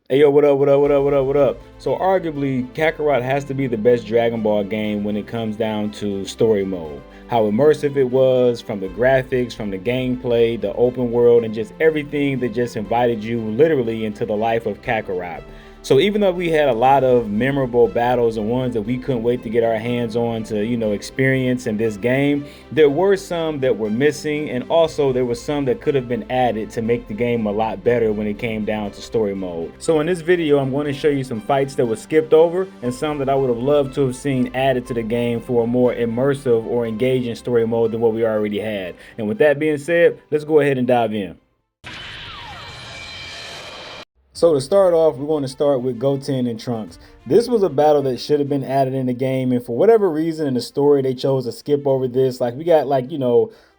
Hey yo, what up, what up, what up, what up, what up? So arguably, Kakarot has to be the best Dragon Ball game when it comes down to story mode. How immersive it was, from the graphics, from the gameplay, the open world, and just everything that just invited you literally into the life of Kakarot. So even though we had a lot of memorable battles and ones that we couldn't wait to get our hands on to, experience in this game, there were some that were missing, and also there were some that could have been added to make the game a lot better when it came down to story mode. So in this video, I'm going to show you some fights that were skipped over and some that I would have loved to have seen added to the game for a more immersive or engaging story mode than what we already had. And with that being said, let's go ahead and dive in. So to start off, we're going to start with Goten and Trunks. This was a battle that should have been added in the game, and for whatever reason in the story, they chose to skip over this. Like, we got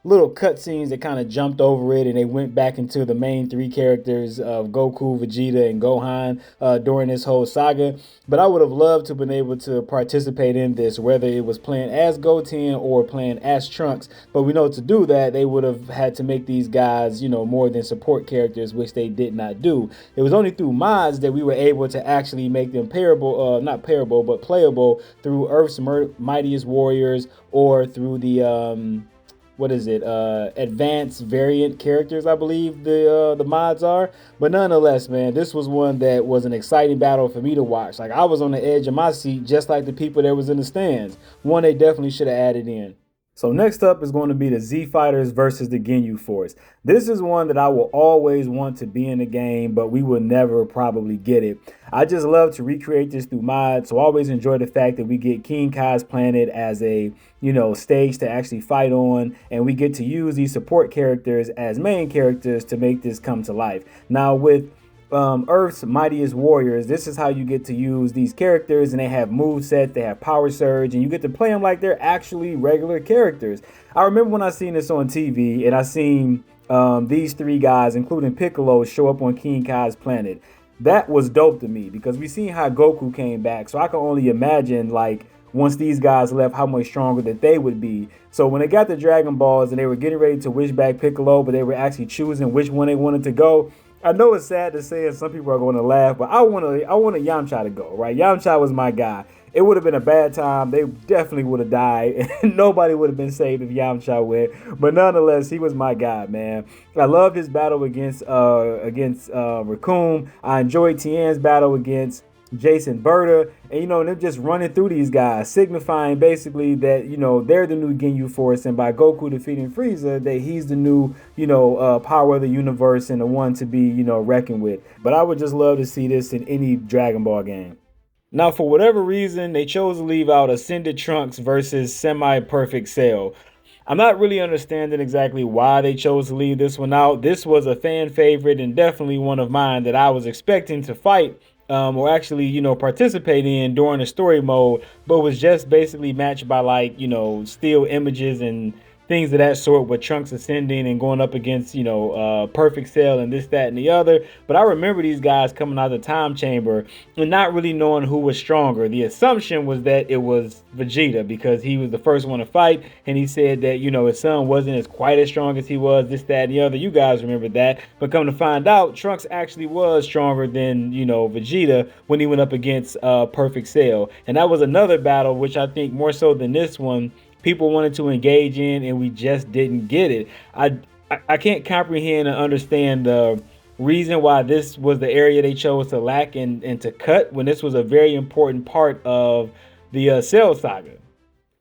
little cutscenes that kind of jumped over it, and they went back into the main three characters of Goku, Vegeta, and Gohan during this whole saga. But I would have loved to have been able to participate in this, whether it was playing as Goten or playing as Trunks. But we know to do that, they would have had to make these guys, more than support characters, which they did not do. It was only through mods that we were able to actually make them not parable, but playable through Earth's Mightiest Warriors or through the advanced variant characters, I believe the mods are. But nonetheless, man, this was one that was an exciting battle for me to watch. Like, I was on the edge of my seat, just like the people that was in the stands. One they definitely should have added in. So next up is going to be the Z Fighters versus the Ginyu Force. This is one that I will always want to be in the game, but we will never probably get it. I just love to recreate this through mods, so I always enjoy the fact that we get King Kai's planet as a, stage to actually fight on, and we get to use these support characters as main characters to make this come to life. Now with Earth's Mightiest Warriors, this is how you get to use these characters, and they have movesets, they have power surge, and you get to play them like they're actually regular characters. I remember when I seen this on TV, and I seen these three guys, including Piccolo, show up on King Kai's planet. That was dope to me because we seen how Goku came back, so I can only imagine, like, once these guys left, how much stronger that they would be. So when they got the Dragon Balls and they were getting ready to wish back Piccolo, but they were actually choosing which one they wanted to go, I know it's sad to say, and some people are going to laugh, but I wanted Yamcha to go, right? Yamcha was my guy. It would have been a bad time. They definitely would have died, and nobody would have been saved if Yamcha went. But nonetheless, he was my guy, man. I loved his battle against Raccoon. I enjoyed Tien's battle against Jason Berta, and they're just running through these guys, signifying basically that they're the new Ginyu Force, and by Goku defeating Frieza, that he's the new power of the universe and the one to be reckoned with. But I would just love to see this in any Dragon Ball game. Now, for whatever reason, they chose to leave out Ascended Trunks versus Semi-Perfect Cell. I'm not really understanding exactly why they chose to leave this one out. This was a fan favorite and definitely one of mine that I was expecting to fight or actually, participate in during the story mode, but was just basically matched by still images and things of that sort, with Trunks ascending and going up against, Perfect Cell and this, that, and the other. But I remember these guys coming out of the time chamber and not really knowing who was stronger. The assumption was that it was Vegeta because he was the first one to fight, and he said that, his son wasn't as quite as strong as he was, this, that, and the other. You guys remember that. But come to find out, Trunks actually was stronger than, Vegeta when he went up against Perfect Cell. And that was another battle, which I think more so than this one, people wanted to engage in, and we just didn't get it. I can't comprehend and understand the reason why this was the area they chose to lack and to cut, when this was a very important part of the Cell saga.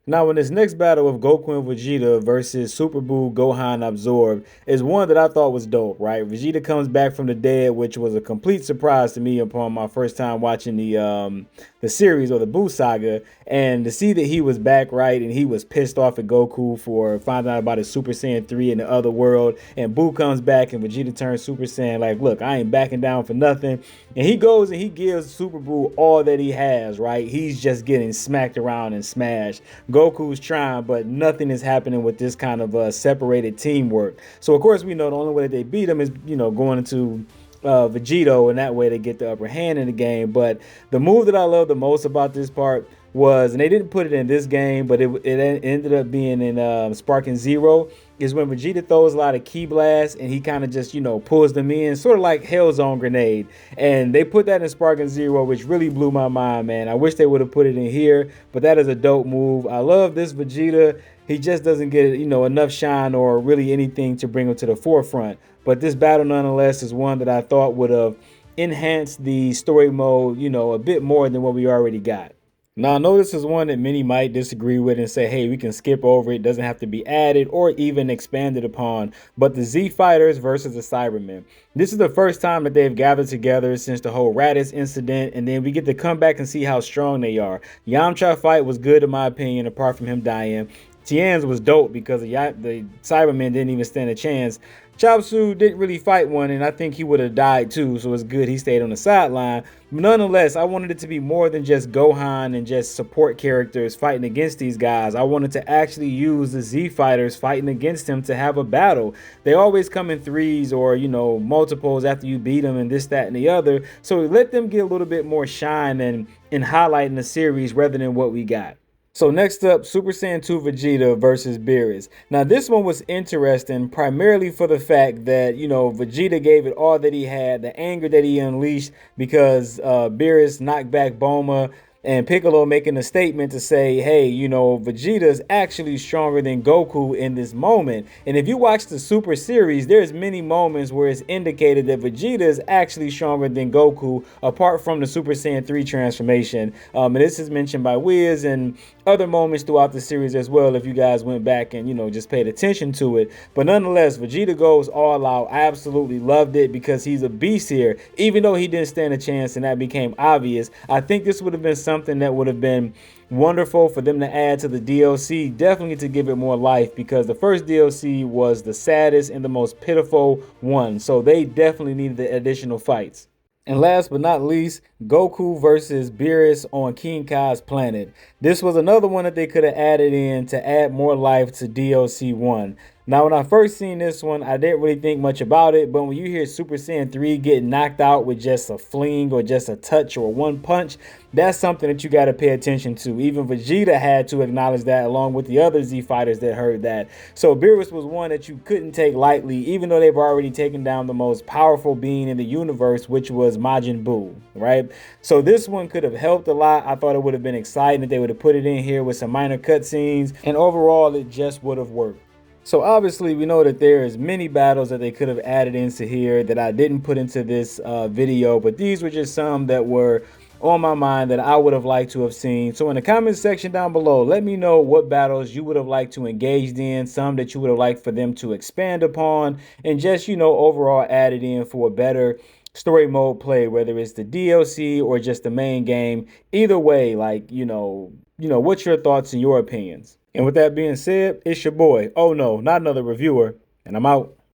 Now, in this next battle of Goku and Vegeta versus Super Buu, Gohan, Absorb is one that I thought was dope, right? Vegeta comes back from the dead, which was a complete surprise to me upon my first time watching the series or the Buu saga, and to see that he was back, right, and he was pissed off at Goku for finding out about his Super Saiyan 3 in the other world, and Buu comes back and Vegeta turns Super Saiyan like, look, I ain't backing down for nothing, and he goes and he gives Super Buu all that he has, right? He's just getting smacked around and smashed. Goku's trying, but nothing is happening with this kind of separated teamwork. So of course we know the only way that they beat him is going into Vegito, and that way they get the upper hand in the game. But the move that I love the most about this part was, and they didn't put it in this game, but it ended up being in Sparking Zero, is when Vegeta throws a lot of ki blasts and he kind of just, pulls them in, sort of like Hellzone Grenade. And they put that in Sparking Zero, which really blew my mind, man. I wish they would have put it in here, but that is a dope move. I love this Vegeta. He just doesn't get, enough shine or really anything to bring him to the forefront. But this battle, nonetheless, is one that I thought would have enhanced the story mode, a bit more than what we already got. Now, I know this is one that many might disagree with and say, hey, we can skip over it. It doesn't have to be added or even expanded upon. But the Z Fighters versus the Saibamen. This is the first time that they've gathered together since the whole Raditz incident. And then we get to come back and see how strong they are. Yamcha fight was good in my opinion, apart from him dying. Tien's was dope because the Saibamen didn't even stand a chance. Chapsu didn't really fight one, and I think he would have died too, so it's good he stayed on the sideline. But nonetheless, I wanted it to be more than just Gohan and just support characters fighting against these guys. I wanted to actually use the Z Fighters fighting against him to have a battle. They always come in threes or, multiples after you beat them and this, that, and the other. So let them get a little bit more shine and highlight in the series rather than what we got. So next up, Super Saiyan 2 Vegeta versus Beerus. Now this one was interesting primarily for the fact that, Vegeta gave it all that he had, the anger that he unleashed because Beerus knocked back Bulma, and Piccolo making a statement to say, hey, Vegeta's actually stronger than Goku in this moment. And if you watch the Super series, there's many moments where it's indicated that Vegeta is actually stronger than Goku, apart from the Super Saiyan 3 transformation. And this is mentioned by Wiz and other moments throughout the series as well, if you guys went back and, just paid attention to it. But nonetheless, Vegeta goes all out. I absolutely loved it because he's a beast here. Even though he didn't stand a chance and that became obvious, I think this would have been something that would have been wonderful for them to add to the DLC, definitely to give it more life, because the first DLC was the saddest and the most pitiful one, so they definitely needed the additional fights. And last but not least, Goku versus Beerus on King Kai's planet. This was another one that they could have added in to add more life to DLC 1. Now, when I first seen this one, I didn't really think much about it, but when you hear Super Saiyan 3 get knocked out with just a fling or just a touch or one punch, that's something that you got to pay attention to. Even Vegeta had to acknowledge that, along with the other Z fighters that heard that. So Beerus was one that you couldn't take lightly, even though they've already taken down the most powerful being in the universe, which was Majin Buu, right? So this one could have helped a lot. I thought it would have been exciting if they would have put it in here with some minor cutscenes, and overall it just would have worked. So obviously we know that there is many battles that they could have added into here that I didn't put into this video, but these were just some that were on my mind that I would have liked to have seen. So in the comment section down below, let me know what battles you would have liked to engage in, some that you would have liked for them to expand upon, and just, overall add it in for a better story mode play, whether it's the DLC or just the main game. Either way, what's your thoughts and your opinions? And with that being said, it's your boy, oh no, not another reviewer, and I'm out.